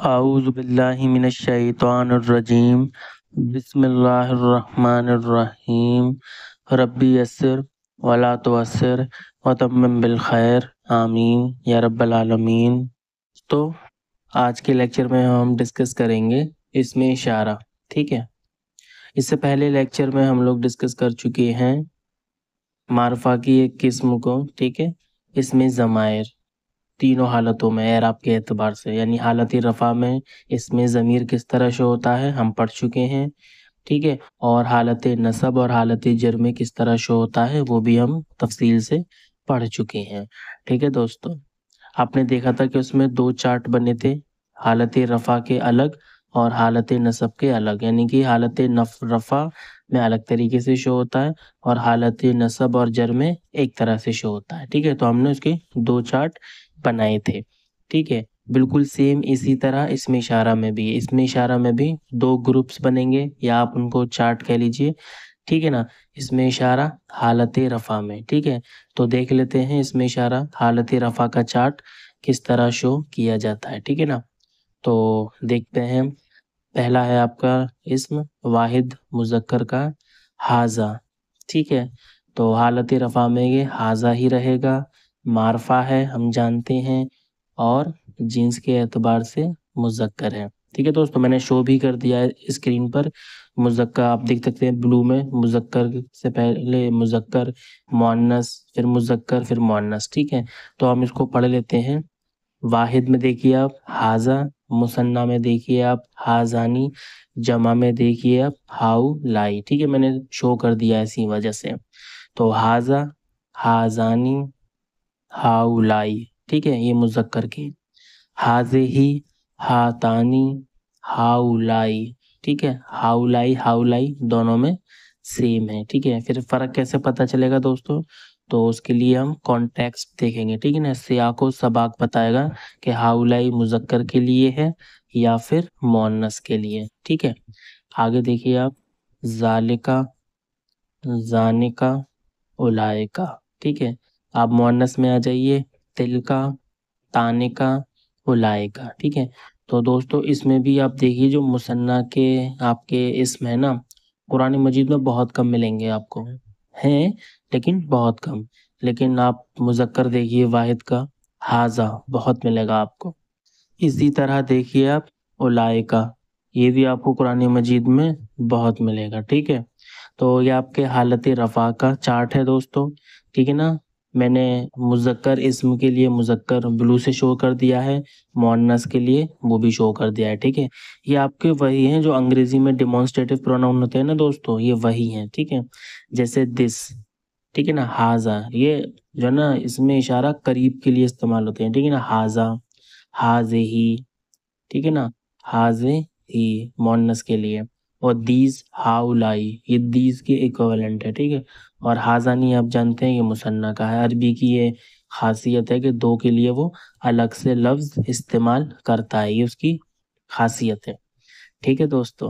اعوذ باللہ من الشیطان الرجیم بسم اللہ الرحمن الرحیم ربی یسر ولا تعسر وتمم بالخیر آمین یا رب العالمین۔ تو آج کے لیکچر میں ہم ڈسکس کریں گے اسم اشارہ، ٹھیک ہے۔ اس سے پہلے لیکچر میں ہم لوگ ڈسکس کر چکے ہیں معرفہ کی ایک قسم کو، ٹھیک ہے، اسم ضمائر تینوں حالتوں میں اعراب کے اعتبار سے، یعنی حالت رفع میں اسم ضمیر کس طرح شو ہوتا ہے ہم پڑھ چکے ہیں، ٹھیک ہے، اور حالت نصب اور حالت جر میں کس طرح شو ہوتا ہے وہ بھی ہم تفصیل سے پڑھ چکے ہیں، ٹھیک ہے دوستو۔ آپ نے دیکھا تھا کہ اس میں دو چارٹ بنے تھے، حالت رفع کے الگ اور حالت نصب کے الگ، یعنی کہ حالت رفع میں الگ طریقے سے شو ہوتا ہے اور حالت نصب اور جر میں ایک طرح سے شو ہوتا ہے، ٹھیک ہے۔ تو ہم نے اس کے دو چارٹ بنائے تھے، ٹھیک ہے۔ بالکل سیم اسی طرح اسم اشارہ میں بھی، اسم اشارہ میں بھی دو گروپس بنیں گے یا آپ ان کو چارٹ کہہ لیجئے، ٹھیک ہے نا۔ اسم اشارہ حالت رفع میں، ٹھیک ہے۔ تو دیکھ لیتے ہیں اسم اشارہ حالت رفع کا چارٹ کس طرح شو کیا جاتا ہے، ٹھیک ہے نا۔ تو دیکھتے ہیں، پہلا ہے آپ کا اسم واحد مذکر کا ھذا، ٹھیک ہے۔ تو حالت رفع میں یہ ھذا ہی رہے گا، معرفہ ہے ہم جانتے ہیں، اور جنس کے اعتبار سے مذکر ہے، ٹھیک ہے دوستو۔ میں نے شو بھی کر دیا ہے اسکرین پر، مذکر آپ دیکھ سکتے ہیں بلو میں، مذکر سے پہلے مذکر، مؤنث، پھر مذکر، پھر مؤنث، ٹھیک ہے۔ تو ہم اس کو پڑھ لیتے ہیں۔ واحد میں دیکھیے آپ ھذا، مثنیٰ میں دیکھیے آپ ھذانی، جمع میں دیکھیے آپ ھؤلائی، ٹھیک ہے۔ میں نے شو کر دیا ہے اسی وجہ سے۔ تو ھذا، ھذانی، ھؤلائی، ٹھیک ہے، یہ مذکر کے۔ ھذہ، ھاتانی، ھؤلائی، ٹھیک ہے۔ ھؤلائی، ھؤلائی دونوں میں سیم ہے، ٹھیک ہے۔ پھر فرق کیسے پتہ چلے گا دوستو؟ تو اس کے لیے ہم کانٹیکسٹ دیکھیں گے، ٹھیک ہے نا۔ سیاق و سباق بتائے گا کہ ھؤلائی مذکر کے لیے ہے یا پھر مؤنث کے لیے، ٹھیک ہے۔ آگے دیکھیے آپ ذالکا، ذانکا، اولئکا، ٹھیک ہے۔ آپ مؤنث میں آ جائیے، تلکا، تانکا، اولئکا، ٹھیک ہے۔ تو دوستو اس میں بھی آپ دیکھیے جو مثنیٰ کے آپ کے اسم ہے نا، قرآن مجید میں بہت کم ملیں گے آپ کو، ہیں لیکن بہت کم۔ لیکن آپ مذکر دیکھیے واحد کا ھذا، بہت ملے گا آپ کو۔ اسی طرح دیکھیے آپ اولئکا، یہ بھی آپ کو قرآن مجید میں بہت ملے گا، ٹھیک ہے۔ تو یہ آپ کے حالت رفع کا چارٹ ہے دوستو، ٹھیک ہے نا۔ میں نے مذکر اسم کے لیے مذکر بلو سے شو کر دیا ہے، مؤنث کے لیے وہ بھی شو کر دیا ہے، ٹھیک ہے۔ یہ آپ کے وہی ہیں جو انگریزی میں ڈیمانسٹریٹو پروناؤن ہوتے ہیں نا دوستو، یہ وہی ہیں، ٹھیک ہے۔ جیسے دس، ٹھیک ہے نا، ھذا، یہ جو ہے نا اسم اشارہ قریب کے لیے استعمال ہوتے ہیں، ٹھیک ہے نا۔ ھذا، ھذہ، ٹھیک ہے نا، ھذہ مؤنث کے لیے، اور دیز، ھؤلائی، یہ دیز کے ایکویولنٹ ہے، ٹھیک ہے۔ اور ھذانی آپ جانتے ہیں یہ مثنیٰ کا ہے، عربی کی یہ خاصیت ہے کہ دو کے لیے وہ الگ سے لفظ استعمال کرتا ہے، یہ اس کی خاصیت ہے، ٹھیک ہے دوستو۔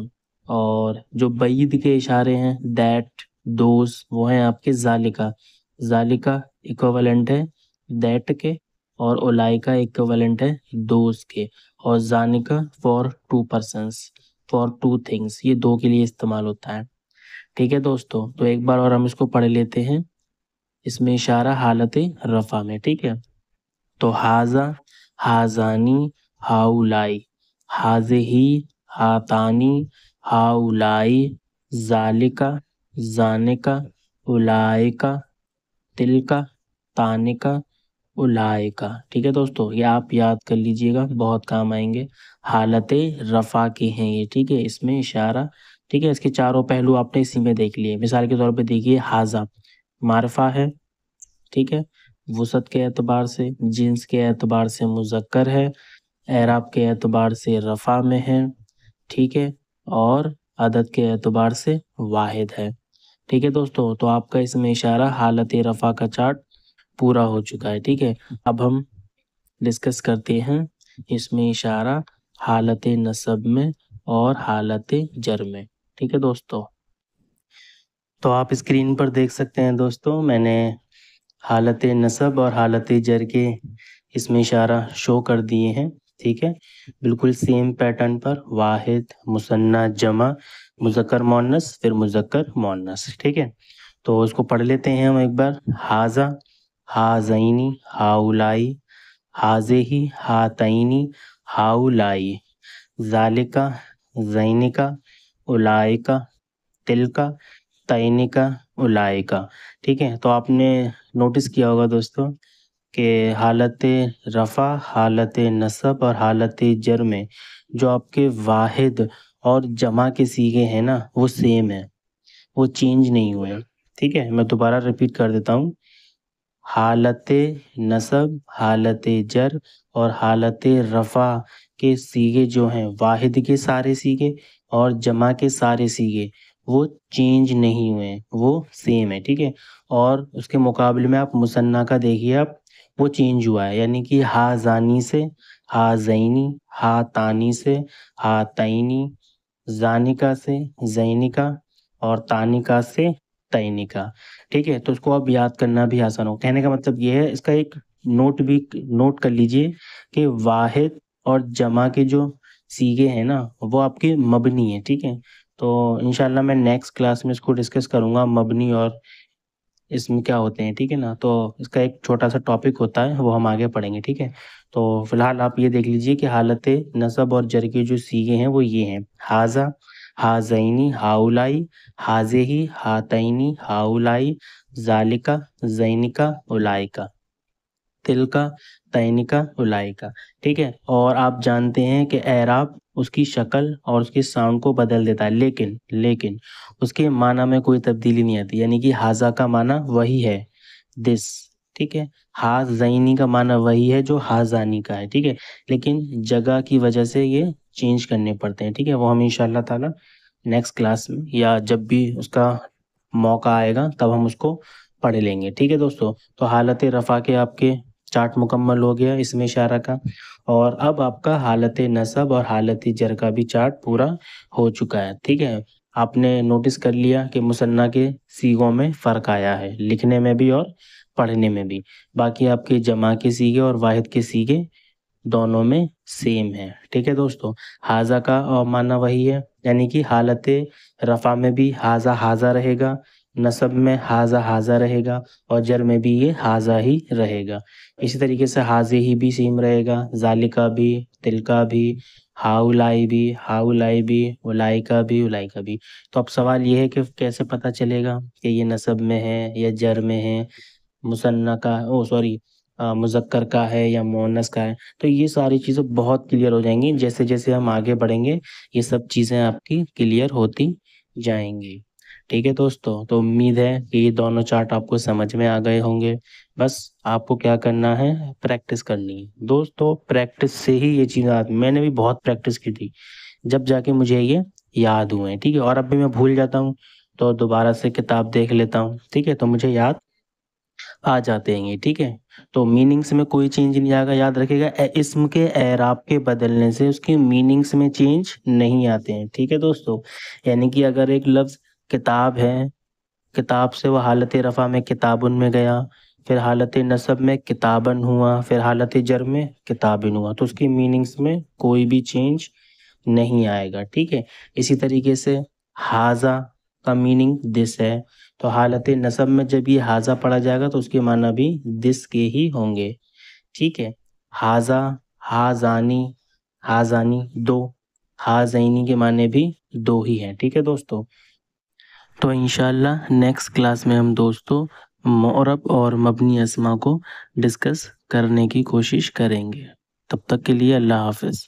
اور جو بعید کے اشارے ہیں دیٹ، دوز، وہ ہیں آپ کے ذالکا، ذالکا ایکویولنٹ ہے دیٹ کے، اور اولئکا ایکویولنٹ ہے دوز کے، اور ذانکا for two persons, for two things, یہ دو کے لیے استعمال ہوتا ہے، ٹھیک ہے دوستو۔ تو ایک بار اور ہم اس کو پڑھ لیتے ہیں، اسم اشارہ حالت رفع میں، ٹھیک ہے۔ تو ھذا، ھذانی، ھؤلائی، ھذہ، ھاتانی، ھؤلائی، ذالکا، ذانکا، اولئکا، تلکا، تانکا، اولئکا، ٹھیک ہے دوستو۔ یہ آپ یاد کر لیجئے گا، بہت کام آئیں گے، حالت رفع کے ہیں یہ، ٹھیک ہے، اسم اشارہ، ٹھیک ہے۔ اس کے چاروں پہلو آپ نے اسی میں دیکھ لیے۔ مثال کے طور پہ دیکھیے ھذا معرفہ ہے، ٹھیک ہے، وسعت کے اعتبار سے، جنس کے اعتبار سے مذکر ہے، اعراب کے اعتبار سے رفع میں ہے، ٹھیک ہے، اور عدد کے اعتبار سے واحد ہے، ٹھیک ہے دوستو۔ تو آپ کا اسم اشارہ حالت رفع کا چارٹ پورا ہو چکا ہے، ٹھیک ہے۔ اب ہم ڈسکس کرتے ہیں اسم اشارہ حالت نصب میں اور حالت جر میں، ٹھیک ہے دوستو۔ تو آپ اسکرین پر دیکھ سکتے ہیں دوستو، میں نے حالت نصب اور حالت جر کے اسم اشارہ شو کر دیے ہیں، ٹھیک ہے، بالکل سیم پیٹرن پر واحد، مثنیٰ، جمع، مذکر مؤنث، پھر مذکر مؤنث. ٹھیک ہے، تو اس کو پڑھ لیتے ہیں ہم ایک بار. ہاذا، ہاذینی، ہاؤلائی، ہاذہی، ہاتینی، ہاؤلائی، ذالکا، زینکا، اولائکا، تلکا، تینکا، اولائکا. ٹھیک ہے، تو آپ نے نوٹس کیا ہوگا دوستوں کہ حالت رفع، حالت نصب اور حالت جر میں جو آپ کے واحد اور جمع کے صیغے ہیں نا وہ سیم ہیں، وہ چینج نہیں ہوئے. ٹھیک ہے، میں دوبارہ ریپیٹ کر دیتا ہوں. حالت نصب، حالت جر اور حالت رفع کے صیغے جو ہیں، واحد کے سارے صیغے اور جمع کے سارے صیغے، وہ چینج نہیں ہوئے، وہ سیم ہے. ٹھیک ہے، اور اس کے مقابلے میں آپ مثنیٰ کا دیکھیے، آپ وہ چینج ہوا ہے، یعنی کہ ہاذانی سے ہاذینی، ہاتانی سے ہاتینی، زانکا سے زینکا اور تانکا سے تینکا. ٹھیک ہے، تو اس کو اب یاد کرنا بھی آسان ہو. کہنے کا مطلب یہ ہے، اس کا ایک نوٹ کر لیجئے کہ واحد اور جمع کے جو صیغے ہیں نا وہ آپ کے مبنی ہیں. ٹھیک ہے، تو انشاءاللہ میں نیکسٹ کلاس میں اس کو ڈسکس کروں گا، مبنی اور اس میں کیا ہوتے ہیں. ٹھیک ہے نا، تو اس کا ایک چھوٹا سا ٹاپک ہوتا ہے، وہ ہم آگے پڑھیں گے. ٹھیک ہے، تو فی الحال آپ یہ دیکھ لیجئے کہ حالت نصب اور جر کے جو صیغے ہیں وہ یہ ہیں: ہاذا، ہاذینی، ہاؤلائی، ہاذہی، ہاتینی، ہاؤلائی، ذالکا، زینکا، اولائکا، تلکا، تینکا، اولائکا. ٹھیک ہے، اور آپ جانتے ہیں کہ اعراب اس کی شکل اور اس کے ساؤنڈ کو بدل دیتا ہے، لیکن اس کے معنی میں کوئی تبدیلی نہیں آتی. یعنی کہ ہاذا کا معنی وہی ہے، دس. ٹھیک ہے، ہاذینی کا معنی وہی ہے جو ہاذانی کا ہے. ٹھیک ہے، لیکن جگہ کی وجہ سے یہ چینج کرنے پڑتے ہیں. ٹھیک ہے، وہ ہم انشاءاللہ تعالی نیکسٹ کلاس میں یا جب بھی اس کا موقع آئے گا تب ہم اس کو پڑھ لیں گے. ٹھیک ہے دوستو، تو حالت رفع کے آپ کے چارٹ مکمل ہو گیا اس میں اشارہ کا، اور اب آپ کا حالت نصب اور حالت جر کا بھی چارٹ پورا ہو چکا ہے. ٹھیک ہے، آپ نے نوٹس کر لیا کہ مثنیٰ کے صیغوں میں فرق آیا ہے، لکھنے میں بھی اور پڑھنے میں بھی. باقی آپ کے جمع کے صیغے اور واحد کے صیغے دونوں میں سیم ہے. ٹھیک ہے دوستو، ہاذا کا معنی وہی ہے، یعنی کہ حالت رفع میں بھی ہاذا ہاذا رہے گا، نصب میں ہاذا ہاذا رہے گا، اور جر میں بھی یہ ہاذا ہی رہے گا. اسی طریقے سے ہاذہی بھی سیم رہے گا، ذالکا بھی، تلکا بھی، ہاؤلائی بھی، ہاؤلائی بھی، اولائکا بھی، اولائکا بھی. تو اب سوال یہ ہے کہ کیسے پتہ چلے گا کہ یہ نصب میں ہے یا جر میں ہے، مثنیٰ کا مذکر کا ہے یا مؤنث کا ہے. تو یہ ساری چیزیں بہت کلیئر ہو جائیں گی جیسے جیسے ہم آگے بڑھیں گے، یہ سب چیزیں آپ کی کلیئر ہوتی جائیں گی. ٹھیک ہے دوستو، تو امید ہے کہ یہ دونوں چارٹ آپ کو سمجھ میں آ گئے ہوں گے. بس آپ کو کیا کرنا ہے، پریکٹس کرنی ہے دوستو. پریکٹس سے ہی یہ چیزیں آتی، میں نے بھی بہت پریکٹس کی تھی جب جا کے مجھے یہ یاد ہوئے. ٹھیک ہے، اور اب بھی میں بھول جاتا ہوں تو دوبارہ سے کتاب دیکھ لیتا ہوں. ٹھیک ہے، تو مجھے یاد آ جاتے ہیں. ٹھیک ہے، تو میننگس میں کوئی چینج نہیں آئے گا. یاد رکھے گا اسم کے اعراب کے بدلنے سے اس کے میننگس میں چینج نہیں آتے ہیں. ٹھیک ہے دوستو، یعنی کہ اگر ایک لفظ کتاب ہے، کتاب سے وہ حالت رفع میں کتابن میں گیا، پھر حالت نصب میں کتابن ہوا، پھر حالت جر میں کتابن ہوا، تو اس کی میننگس میں کوئی بھی چینج نہیں آئے گا. ٹھیک ہے، اسی طریقے سے ہاذا کا میننگ دس ہے، تو حالت نصب میں جب یہ ہاذا پڑھا جائے گا تو اس کے معنی بھی دس کے ہی ہوں گے. ٹھیک ہے، ہاذا، ہاذانی، ہاذانی دو، ہاذینی کے معنی بھی دو ہی ہیں. ٹھیک ہے دوستو، تو انشاءاللہ نیکسٹ کلاس میں ہم دوستو معرب اور مبنی اسما کو ڈسکس کرنے کی کوشش کریں گے. تب تک کے لیے اللہ حافظ.